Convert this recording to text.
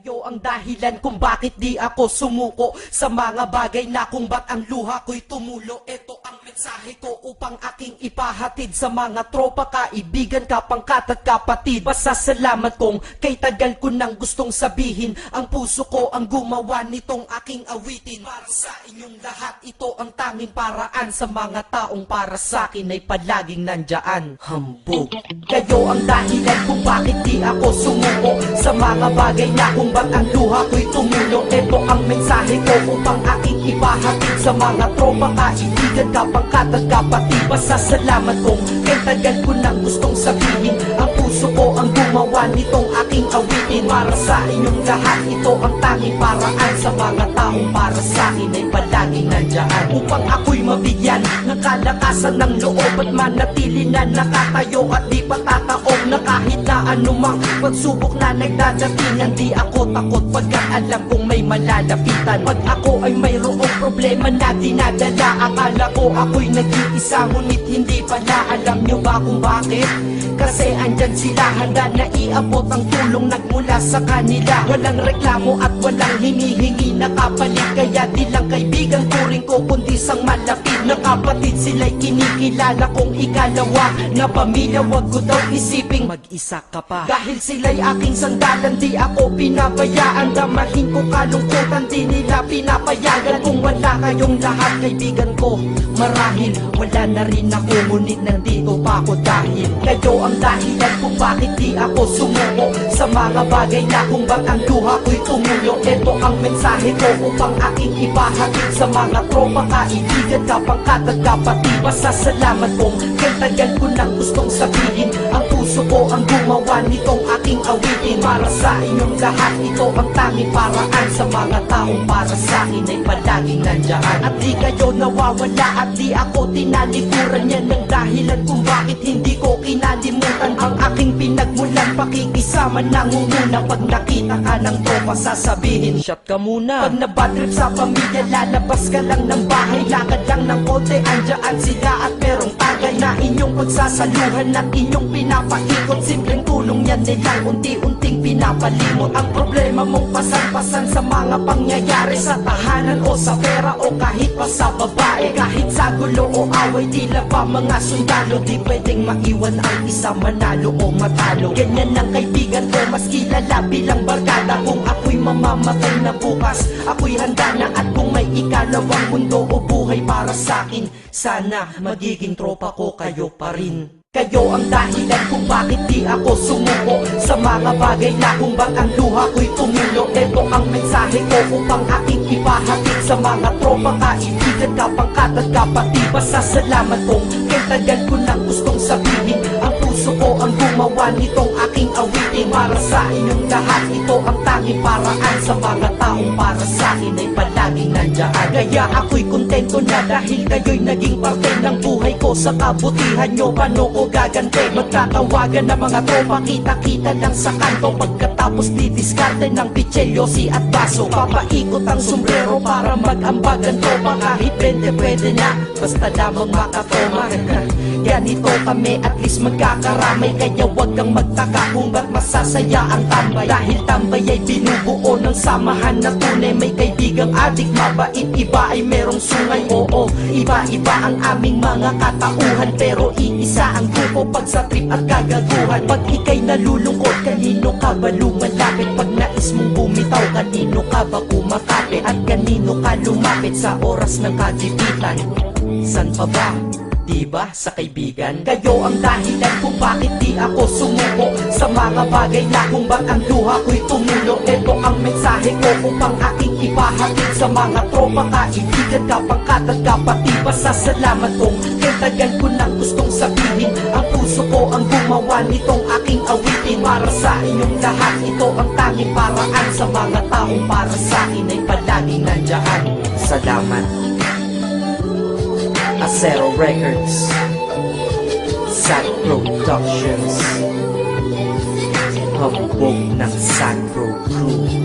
Kayo ang dahilan kung bakit di ako sumuko sa mga bagay na kung ba't ang luha ko'y tumulo. Ito ang mensahe ko upang aking ipahatid sa mga tropa, kaibigan, kapangkat at kapatid. Pasasalamat kong kay tagal ko nang gustong sabihin. Ang puso ko ang gumawa nitong aking awitin. Para sa inyong lahat, ito ang tanging paraan. Sa mga taong para sa akin ay palaging nandyan. Hambog. Kayo ang dahilan kung bakit di ako sumuko sa mga bagay na kung ba't ang luha ko'y tumulo. Ito ang mensahe ko upang aking ipahatid sa mga tropa, kaibigan, kapangkat at kapatid. Pasasalamat kong kay tagal ko nang gustong sabihin. Ang puso ko ang gumawa nitong aking awitin. Para sa inyong lahat, ito ang tanging paraan. Sa mga taong para sa akin ay palaging nandyan. Upang ako'y mabigyan ng kalakasan ng loob at manatili na nakatayo at di patataog na kahit na anumang pagsubok na nagdadatingan. Di ako takot pagkat alam kong may malalapitan. Pag ako ay mayroong problema na dinadala, akala ko ako'y nag-iisa, ngunit hindi pala. Alam nyo ba kung bakit? Kasi andyan sila, handa na iabot ang tulong nagmula sa kanila. Walang reklamo at walang hinihingi na kapalit. Kaya di lang kaibigan ko rin ko, kundi sang malapit na kapatid. Sila'y kinikilala kong ikalawa na pamilya. Wag ko daw isiping mag-isa ka pa. Dahil sila'y aking sandalan, di ako pinabayaan. Damahin ko kalungkutan, di nila pinapayagan. Kung wala kayong lahat kaibigan ko, marahil wala na rin ako. Ngunit nandito pa ako dahil kayo ang dahilan kung bakit di ako sumuko sa mga bagay na kung ba't ang luha ko'y tumulo. Ito ang mensahe ko upang aking ipahatid sa mga tropa, kaibigan, kapangkat at kapatid. Pasasalamat kong kay tagal ko nang gustong sabihin. Ang puso ko ang gumawa nitong aking awitin. Para sa inyong lahat, ito ang tanging paraan. Sa mga taong para sa akin ay palaging nandyan. At di kayo nawawala at di ako tinalikuran. Yan ang dahilan kung bakit hindi ko kinalimutan ang aking pinagmulan. Pakikisama nangunguna. Pag nakita ka ng tropa, sasabihin shot ka muna. Pag nabadrip sa pamilya, lalabas ka lang ng bahay. Lakad lang ng konti, andyan sila at merong tagay na inyong pagsasaluhan at inyong pinapaikot. Simpleng tulong yan nilang unti-unting pinapalimot. Ang problema mong pasan-pasan sa mga pangyayari sa tahanan o sa pera o kahit pa sa babae. Kahit sa gulo o away, tila pa mga sundalo. Di pwedeng maiwan ang isa, manalo o matalo. Ganyan ang kaibigan ko, mas kilala bilang barkada. Kung ako'y mamamatay na bukas, ako'y handa na. At kung may ikalawang mundo o buhay para sa'kin, sana magiging tropa ko kayo pa rin. Kayo ang dahilan kung bakit di ako sumuko sa mga bagay na kung ba't ang luha ko'y tumulo. Ito ang mensahe ko upang aking ipahatid sa mga tropa, kaibigan, kapangkat at kapatid. Pasasalamat kong kay tagal ko nang gustong sabihin. Ang puso ko ang gumawa nitong aking awitin. Para sa inyong lahat, ito ang tanging paraan. Sa mga taong para sa akin ay palaging nandyan. Kaya ako'y kontento na dahil kayo'y naging parte ng buhay ko. Sa kabutihan nyo, paano ko gagante? Magtatawagan ng mga tropa, kita-kita lang sa kanto. Pagkatapos didiskarte ng pitselyosi at baso. Papaikot ang sombrero para mag-ambagan tropa. Kahit 20 pwede na, basta lamang makatoma. Ganito kami, at least magkakaramay. Kaya wag kang magtaka kung ba't masasaya ang tambay. Dahil tambay ay binubuo ng samahan na tunay. May kaibigang adik, mabait, iba ay merong sungay. Oo, iba-iba ang aming mga katauhan, pero iisa ang grupo pag sa trip at kagaguhan. Pag ika'y nalulungkot, kanino ka ba lumalapit? Pag nais mong bumitaw, kanino ka ba kumakapit? At kanino ka lumapit sa oras ng kagipitan? San pa ba? Diba sa kaibigan? Kayo ang dahilan kung bakit di ako sumuko sa mga bagay na kung ba't ang luha ko'y tumulo. Ito ang mensahe ko upang aking ipahatid sa mga tropa, kaibigan, kapangkat at kapatid. Pasasalamat kong kay tagal ko nang gustong sabihin. Ang puso ko ang gumawa nitong aking awitin. Para sa inyong lahat, ito ang tanging paraan. Sa mga taong para sa akin ay palaging nandyan. Salamat. Acero Records, Sad Productions, hambog ng Sad Pro Crew.